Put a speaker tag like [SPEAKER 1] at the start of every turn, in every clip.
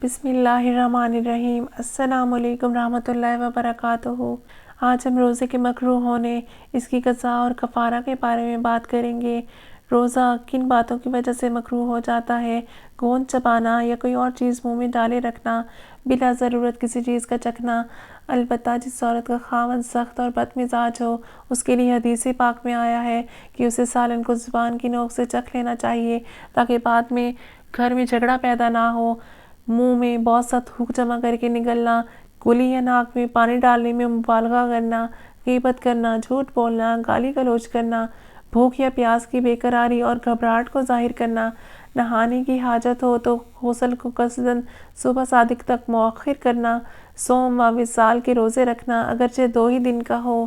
[SPEAKER 1] بسم اللہ الرحمن الرحیم۔ السلام علیکم رحمۃ اللہ وبرکاتہ۔ آج ہم روزے کے مکروہ ہونے، اس کی قضا اور کفارہ کے بارے میں بات کریں گے۔ روزہ کن باتوں کی وجہ سے مکروہ ہو جاتا ہے؟ گوند چبانا یا کوئی اور چیز منہ میں ڈالے رکھنا، بلا ضرورت کسی چیز کا چکھنا۔ البتہ جس عورت کا خاوند سخت اور بد مزاج ہو، اس کے لیے حدیث پاک میں آیا ہے کہ اسے سالن کو زبان کی نوک سے چکھ لینا چاہیے تاکہ بعد میں گھر میں جھگڑا پیدا نہ ہو۔ منہ میں بہت سا تھوک جمع کر کے نگلنا، کلی یا ناک میں پانی ڈالنے میں مبالغہ کرنا، غیبت کرنا، جھوٹ بولنا، گالی گلوچ کرنا، بھوک یا پیاس کی بے قراری اور گھبراہٹ کو ظاہر کرنا، نہانے کی حاجت ہو تو غسل کو قصداً صبح صادق تک مؤخر کرنا، صوم و وصال کے روزے رکھنا اگرچہ 2 ہی دن کا ہو۔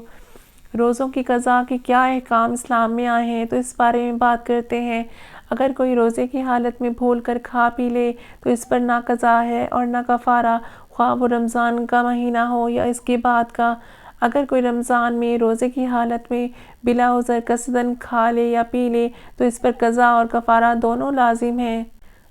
[SPEAKER 1] روزوں کی قضا کے کیا احکام اسلام میں آئے ہیں تو اس بارے میں بات کرتے ہیں۔ اگر کوئی روزے کی حالت میں بھول کر کھا پی لے تو اس پر نہ قضا ہے اور نہ کفارہ، خواہ وہ رمضان کا مہینہ ہو یا اس کے بعد کا۔ اگر کوئی رمضان میں روزے کی حالت میں بلا عذر قصداً کھا لے یا پی لے تو اس پر قضا اور کفارہ دونوں لازم ہیں۔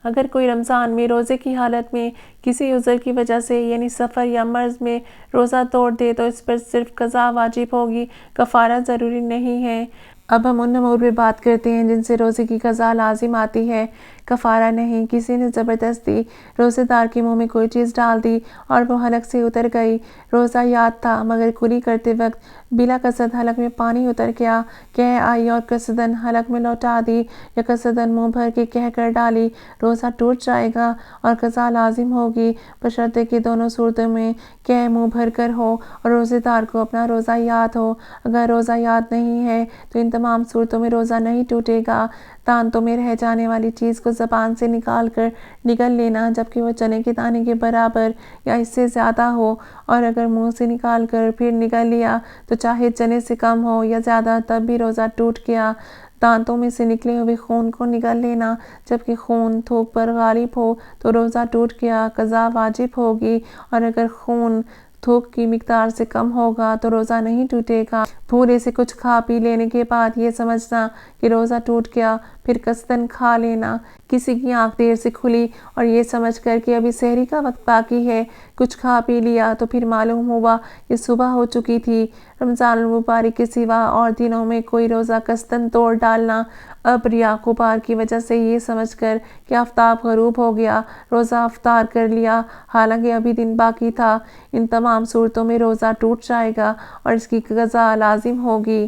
[SPEAKER 1] اگر کوئی رمضان میں روزے کی حالت میں کسی عذر کی وجہ سے یعنی سفر یا مرض میں روزہ توڑ دے تو اس پر صرف قضا واجب ہوگی، کفارہ ضروری نہیں ہے۔ اب ہم ان امور پہ بات کرتے ہیں جن سے روزے کی قضا لازم آتی ہے، کفارہ نہیں۔ کسی نے زبردستی روزے دار کے منہ میں کوئی چیز ڈال دی اور وہ حلق سے اتر گئی۔ روزہ یاد تھا مگر کلی کرتے وقت بلا قصد حلق میں پانی اتر گیا، کہہ آئی اور قصداً حلق میں لوٹا دی یا قصداً منہ بھر کے کہہ کر ڈالی، روزہ ٹوٹ جائے گا اور قضا لازم ہوگی، بشرطے کہ دونوں صورتوں میں کہہ منہ بھر کر ہو اور روزے دار کو اپنا روزہ یاد ہو۔ اگر روزہ یاد نہیں ہے تو ان تمام صورتوں میں روزہ نہیں ٹوٹے گا۔ دانتوں میں رہ جانے والی چیز کو زبان سے نکال کر نگل لینا جبکہ وہ چنے کے دانے کے برابر یا اس سے زیادہ ہو، اور اگر منہ سے نکال کر پھر نگل لیا تو چاہے چنے سے کم ہو یا زیادہ تب بھی روزہ ٹوٹ گیا۔ دانتوں میں سے نکلے ہوئے خون کو نگل لینا جبکہ خون تھوک پر غالب ہو تو روزہ ٹوٹ گیا، قضا واجب ہوگی، اور اگر خون تھوک کی مقدار سے کم ہوگا تو روزہ نہیں ٹوٹے گا۔ بھولے سے کچھ کھا پی لینے کے بعد یہ سمجھنا کہ روزہ ٹوٹ گیا، پھر قصداً کھا لینا۔ کسی کی آنکھ دیر سے کھلی اور یہ سمجھ کر کہ ابھی سحری کا وقت باقی ہے کچھ کھا پی لیا تو پھر معلوم ہوا کہ صبح ہو چکی تھی۔ رمضان المبارک کے سوا اور دنوں میں کوئی روزہ قصداً توڑ ڈالنا، اب یا غبار کی وجہ سے یہ سمجھ کر کہ آفتاب غروب ہو گیا روزہ افطار کر لیا حالانکہ ابھی دن باقی تھا، ان تمام صورتوں میں روزہ ٹوٹ جائے گا اور اس کی قضا لازم ہوگی۔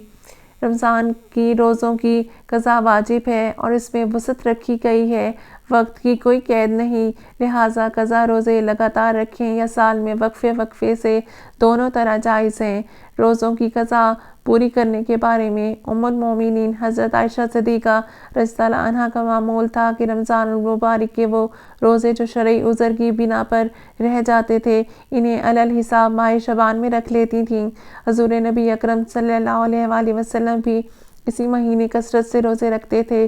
[SPEAKER 1] رمضان کی روزوں کی قضا واجب ہے اور اس میں وسعت رکھی گئی ہے، وقت کی کوئی قید نہیں، لہٰذا قضا روزے لگاتار رکھیں یا سال میں وقفے وقفے سے، دونوں طرح جائز ہیں۔ روزوں کی قضا پوری کرنے کے بارے میں ام المومنین حضرت عائشہ صدیقہ رضی اللہ عنہا کا معمول تھا کہ رمضان المبارک کے وہ روزے جو شرعی عذر کی بنا پر رہ جاتے تھے انہیں علی الحساب ماہ شعبان میں رکھ لیتی تھیں۔ حضور نبی اکرم صلی اللہ علیہ وآلہ وسلم بھی اسی مہینے کثرت سے روزے رکھتے تھے۔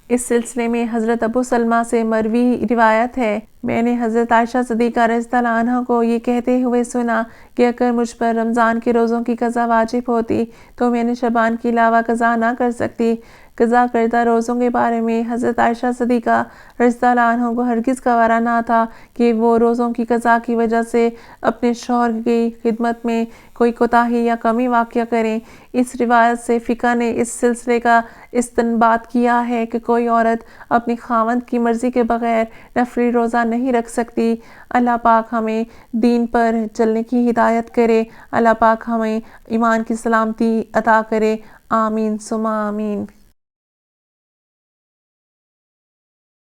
[SPEAKER 1] اس سلسلے میں حضرت ابو سلمہ سے مروی روایت ہے، میں نے حضرت عائشہ صدیقہ رضی اللہ عنہا کو یہ کہتے ہوئے سنا کہ اگر مجھ پر رمضان کے روزوں کی قضا واجب ہوتی تو میں نے شعبان کے علاوہ قضا نہ کر سکتی۔ قضا کردہ روزوں کے بارے میں حضرت عائشہ صدیقہ رضی اللہ عنہا کو ہرگز گوارا نہ تھا کہ وہ روزوں کی قضا کی وجہ سے اپنے شوہر کی خدمت میں کوئی کوتاہی یا کمی واقع کریں۔ اس روایت سے فقہ نے اس سلسلے کا استنباط کیا ہے کہ کوئی عورت اپنی خاوند کی مرضی کے بغیر نفلی روزہ نہیں رکھ سکتی۔ اللہ پاک ہمیں دین پر چلنے کی ہدایت کرے، اللہ پاک ہمیں ایمان کی سلامتی عطا کرے، آمین ثم آمین۔